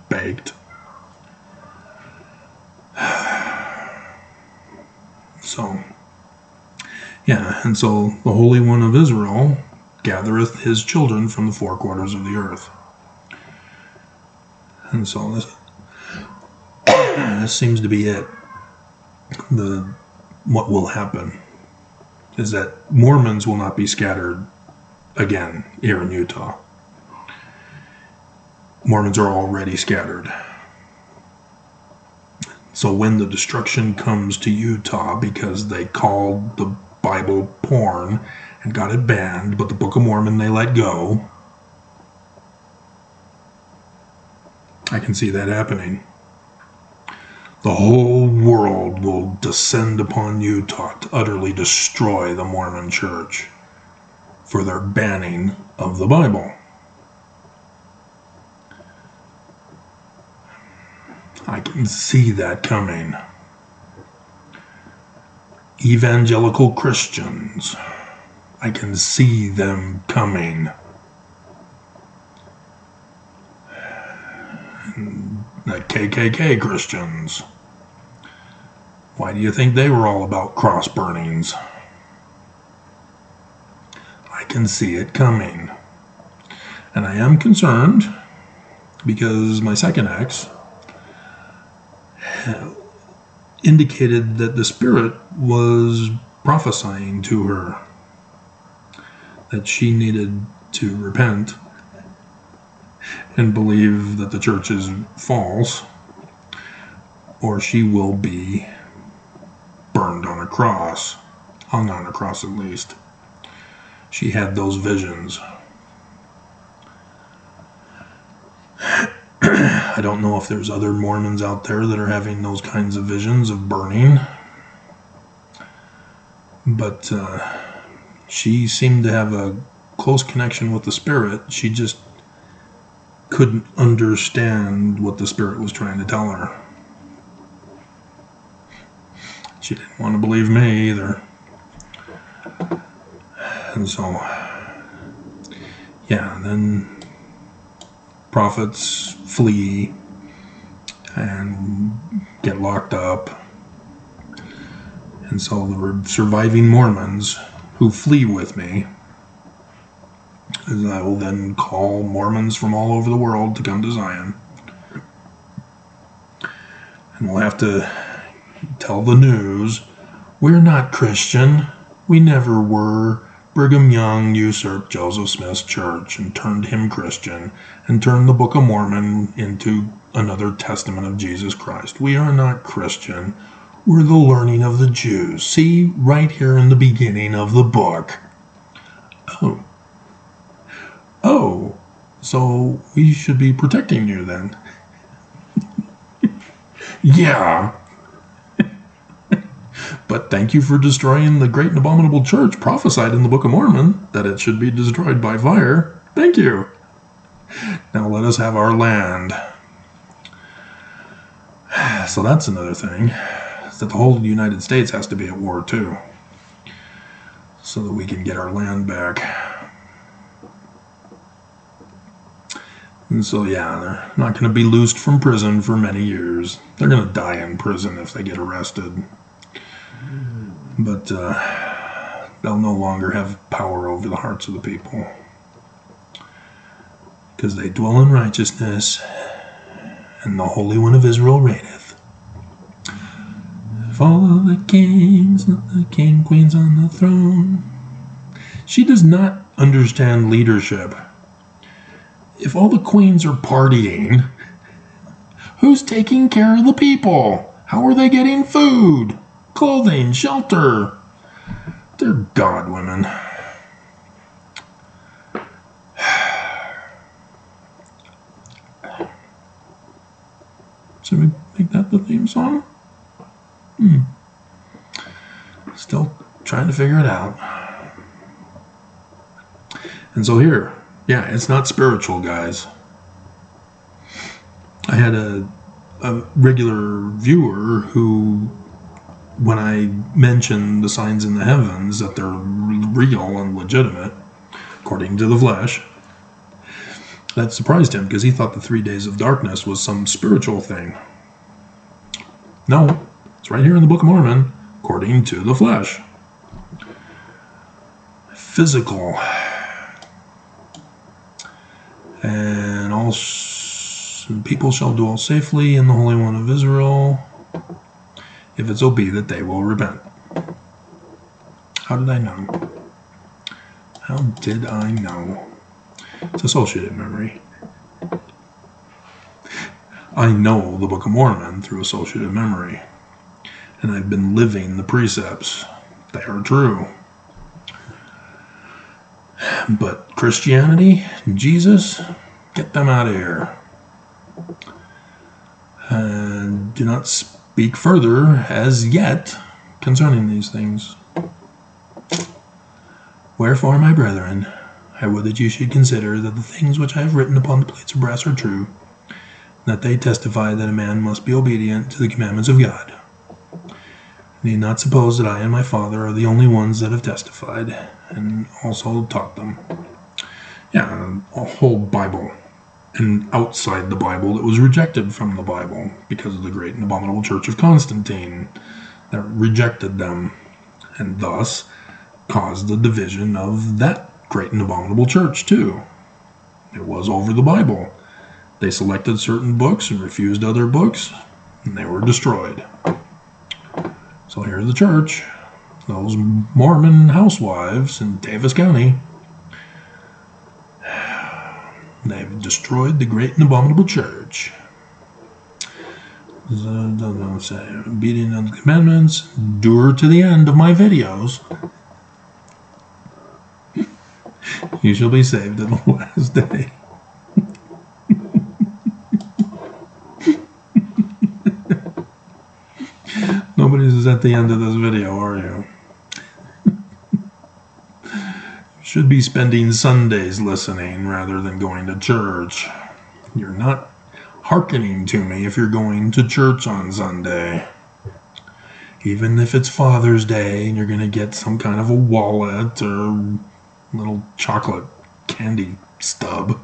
baked. So, yeah, and so the Holy One of Israel gathereth his children from the four quarters of the earth. And so this seems to be it. What will happen is that Mormons will not be scattered again here in Utah. Mormons are already scattered. So when the destruction comes to Utah because they called the Bible porn and got it banned, but the Book of Mormon they let go, I can see that happening. The whole world will descend upon Utah to utterly destroy the Mormon church for their banning of the Bible. I can see that coming. Evangelical Christians, I can see them coming. The KKK Christians, why do you think they were all about cross burnings? I can see it coming. And I am concerned because my second ex indicated that the Spirit was prophesying to her that she needed to repent and believe that the church is false, or she will be burned on a cross, hung on a cross at least. She had those visions. I don't know if there's other Mormons out there that are having those kinds of visions of burning, but she seemed to have a close connection with the Spirit. She just couldn't understand what the Spirit was trying to tell her. She didn't want to believe me either. And so, yeah, then prophets flee and get locked up. And so the surviving Mormons who flee with me, I will then call Mormons from all over the world to come to Zion. And we'll have to tell the news, we're not Christian. We never were. Brigham Young usurped Joseph Smith's church and turned him Christian and turned the Book of Mormon into another testament of Jesus Christ. We are not Christian. We're the learning of the Jews. See, right here in the beginning of the book. Oh, so we should be protecting you then. Yeah. But thank you for destroying the great and abominable church prophesied in the Book of Mormon that it should be destroyed by fire. Thank you. Now let us have our land. So that's another thing, is that the whole United States has to be at war too, so that we can get our land back. And so yeah, they're not going to be loosed from prison for many years. They're going to die in prison if they get arrested. But they'll no longer have power over the hearts of the people, because they dwell in righteousness, and the Holy One of Israel reigneth. If all of the kings, the king, queens on the throne. She does not understand leadership. If all the queens are partying, who's taking care of the people? How are they getting food, clothing, shelter? Dear God, women. Should we make that the theme song? Still trying to figure it out. And so here, yeah, it's not spiritual, guys. I had a regular viewer who, when I mentioned the signs in the heavens, that they're real and legitimate, according to the flesh, That surprised him because he thought the 3 days of darkness was some spiritual thing. No, it's right here in the Book of Mormon, according to the flesh. Physical. And all people shall dwell safely in the Holy One of Israel, if it so be that they will repent. How did I know? How did I know? It's associative memory. I know the Book of Mormon through associative memory, and I've been living the precepts. They are true. But Christianity, Jesus, get them out of here. And do not speak further as yet concerning these things. Wherefore, my brethren, I would that you should consider that the things which I have written upon the plates of brass are true, that they testify that a man must be obedient to the commandments of God. Need not suppose that I and my Father are the only ones that have testified, and also taught them. Yeah, a whole Bible, and outside the Bible that was rejected from the Bible because of the great and abominable church of Constantine that rejected them, and thus caused the division of that great and abominable church too. It was over the Bible. They selected certain books and refused other books, and they were destroyed. So here's the church, those Mormon housewives in Davis County. They've destroyed the great and abominable church. Obedient to the commandments, endure to the end of my videos. You shall be saved at the last day. Nobody's at the end of this video, are you? Should be spending Sundays listening rather than going to church. You're not hearkening to me if you're going to church on Sunday. Even if it's Father's Day and you're going to get some kind of a wallet or little chocolate candy stub.